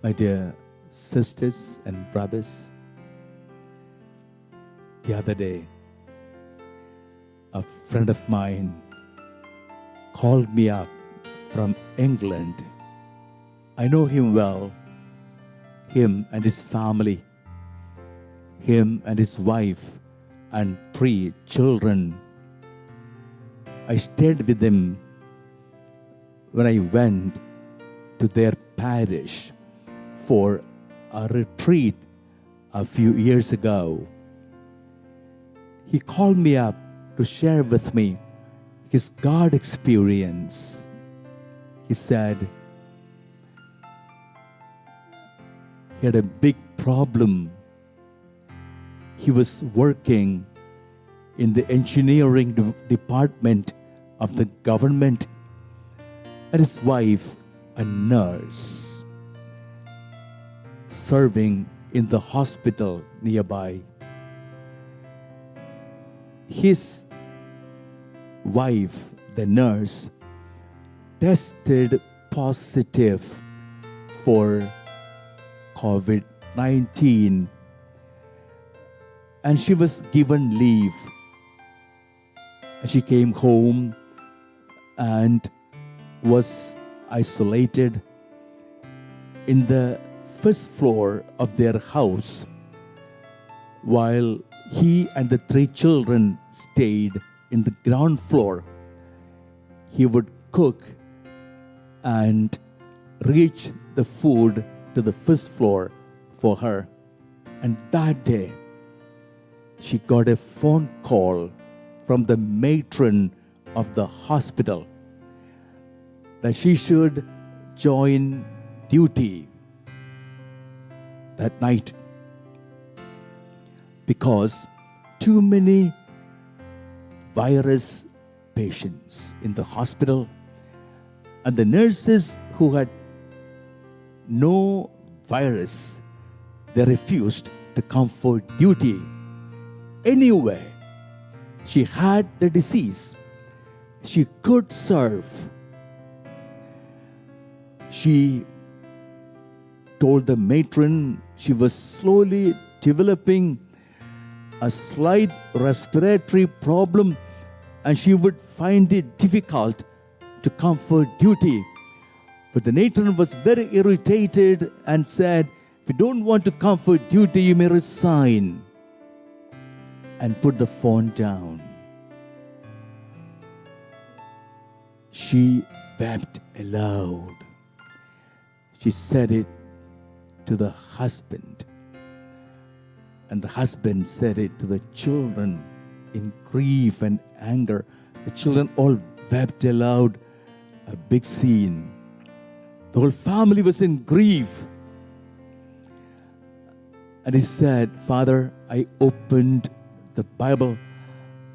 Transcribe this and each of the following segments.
My dear sisters and brothers, the other day, a friend of mine called me up from England. I know him well, him and his family, him and his wife and 3 children. I stayed with them when I went to their parish for a retreat a few years ago. He called me up to share with me his God experience. He said he had a big problem. He was working in the engineering department of the government, and his wife, a nurse, serving in the hospital nearby. His wife, the nurse, tested positive for COVID-19, and she was given leave. She came home and was isolated in the first floor of their house, while he and the 3 children stayed in the ground floor. He would cook and reach the food to the first floor for her. And that day, she got a phone call from the matron of the hospital that she should join duty that night because too many virus patients in the hospital, and the nurses who had no virus, they refused to come for duty. Anyway, she had the disease. She could serve. She told the matron she was slowly developing a slight respiratory problem and she would find it difficult to come for duty. But the matron was very irritated and said, "If you don't want to come for duty, you may resign," and put the phone down. She wept aloud. She said it to the husband, and the husband said it to the children in grief and anger. The children all wept aloud. A big scene. The whole family was in grief. And he said, "Father, I opened the Bible.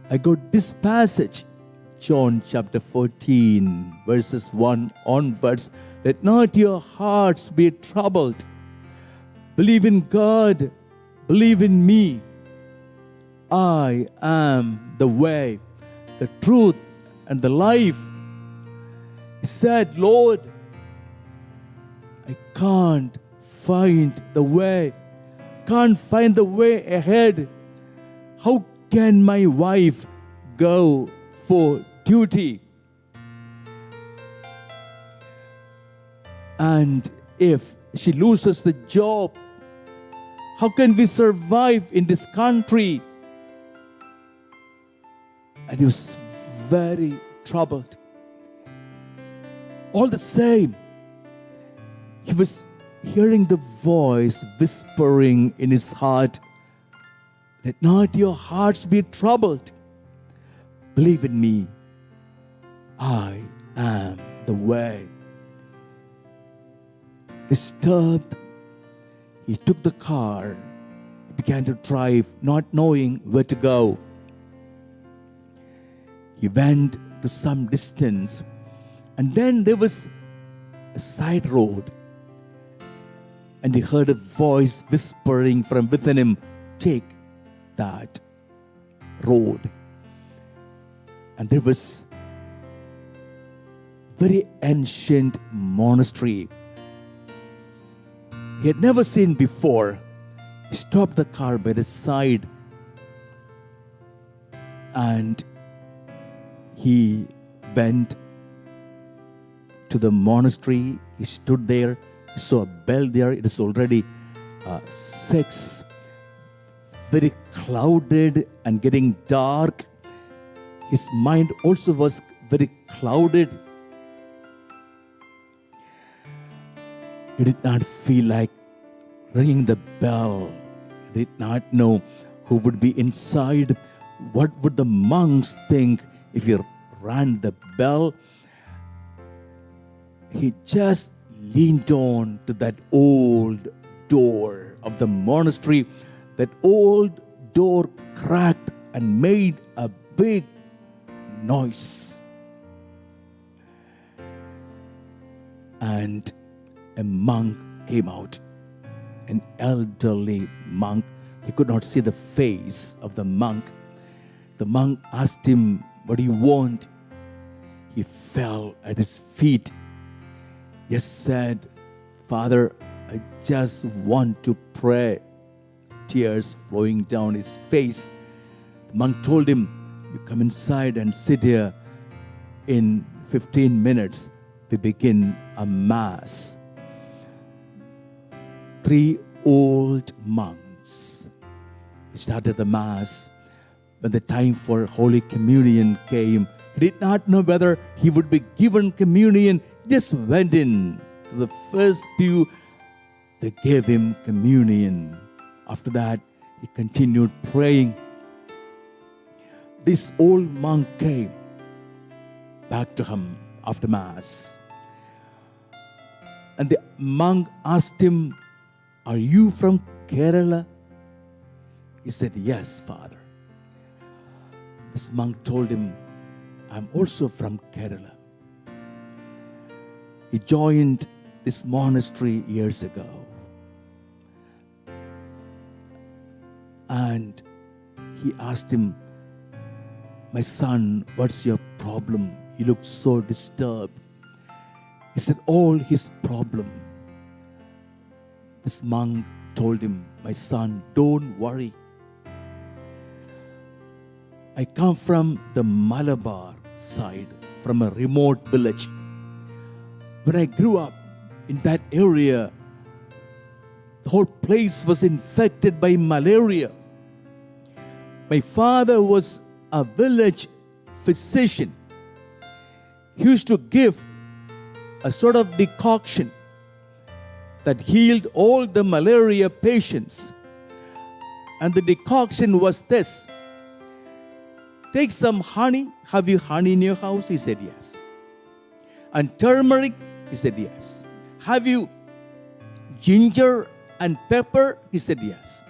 I got this passage, John chapter 14, verses 1 onwards. Let not your hearts be troubled. Believe in God. Believe in me. I am the way, the truth, and the life." He said, "Lord, I can't find the way. Can't find the way ahead. How can my wife go for duty? And if she loses the job, how can we survive in this country?" And he was very troubled. All the same, he was hearing the voice whispering in his heart, "Let not your hearts be troubled. Believe in me. I am the way." Disturbed, he took the car, began to drive, not knowing where to go. He went to some distance, and then there was a side road. And he heard a voice whispering from within him, "Take that road." And there was very ancient monastery he had never seen before. He stopped the car by the side and he went to the monastery. He stood there. He saw a bell there. It is already 6, very clouded and getting dark. His mind also was very clouded. He did not feel like ringing the bell. He did not know who would be inside. What would the monks think if he rang the bell? He just leaned on to that old door of the monastery. That old door cracked and made a big noise. And a monk came out, an elderly monk. He could not see the face of the monk. The monk asked him, "What do you want?" He fell at his feet. He said, "Father, I just want to pray." Tears flowing down his face. The monk told him, "You come inside and sit here. In 15 minutes, we begin a mass." 3 old monks started the mass. When the time for Holy Communion came, he did not know whether he would be given communion. He just went in to the first pew. They gave him communion. After that, he continued praying. This old monk came back to him after Mass. And the monk asked him, "Are you from Kerala?" He said, "Yes, Father." This monk told him, "I'm also from Kerala." He joined this monastery years ago. And he asked him, "My son, what's your problem? You look so disturbed." He said, all his problem. This monk told him, "My son, don't worry. I come from the Malabar side, from a remote village. When I grew up in that area, the whole place was infected by malaria. My father was a village physician. He used to give a sort of decoction that healed all the malaria patients. And the decoction was this: take some honey. Have you honey in your house?" He said, "Yes." "And turmeric?" He said, "Yes." "Have you ginger and pepper?" He said, "Yes."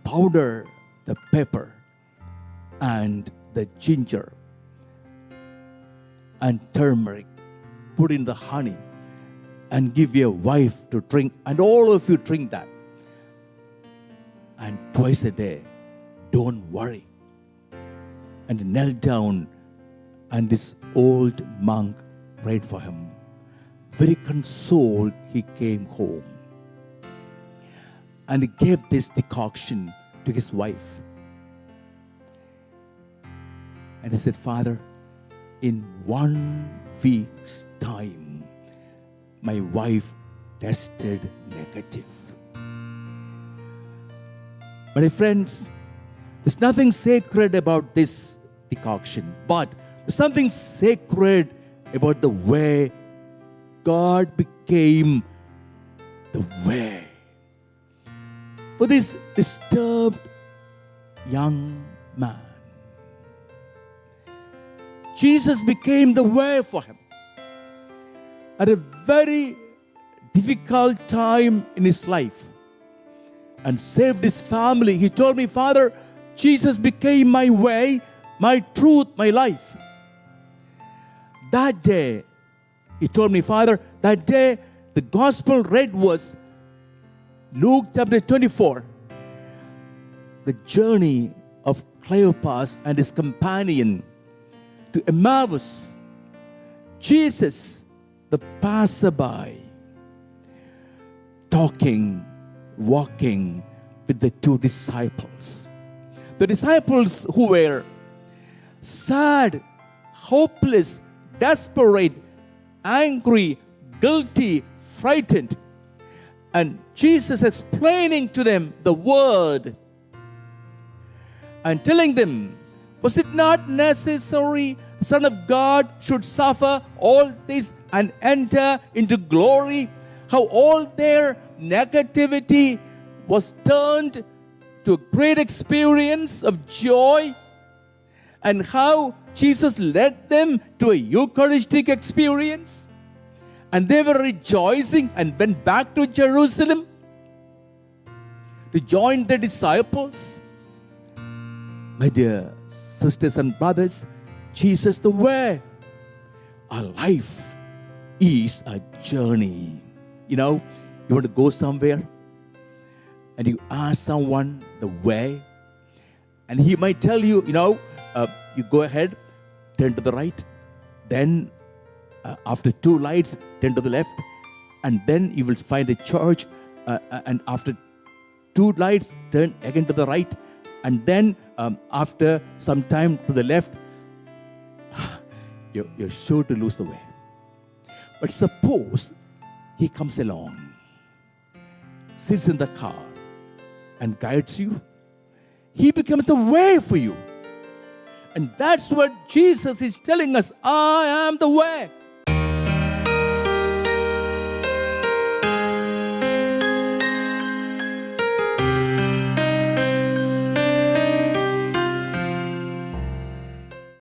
"Powder the pepper and the ginger and turmeric, put in the honey and give your wife to drink, and all of you drink that. And twice a day, don't worry." And he knelt down, and this old monk prayed for him. Very consoled, he came home. And he gave this decoction to his wife. And he said, "Father, in 1 week's time, my wife tested negative." My friends, there's nothing sacred about this decoction, but there's something sacred about the way God became the way for this disturbed young man. Jesus became the way for him at a very difficult time in his life and saved his family. He told me, "Father, Jesus became my way, my truth, my life." That day, he told me, "Father, that day the gospel read was Luke chapter 24, the journey of Cleopas and his companion to Emmaus. Jesus, the passerby, talking, walking with the two disciples. The disciples who were sad, hopeless, desperate, angry, guilty, frightened. And Jesus explaining to them the word and telling them, was it not necessary the Son of God should suffer all this and enter into glory? How all their negativity was turned to a great experience of joy, and how Jesus led them to a Eucharistic experience, and they were rejoicing and went back to Jerusalem to join the disciples. My dear sisters and brothers, Jesus the way. Our life is a journey. You want to go somewhere and you ask someone the way, and he might tell you, you go ahead, turn to the right, then after 2 lights, turn to the left, and then you will find a church, and after 2 lights, turn again to the right, and then after some time to the left. You're sure to lose the way. But suppose he comes along, sits in the car, and guides you. He becomes the way for you. And that's what Jesus is telling us. I am the way.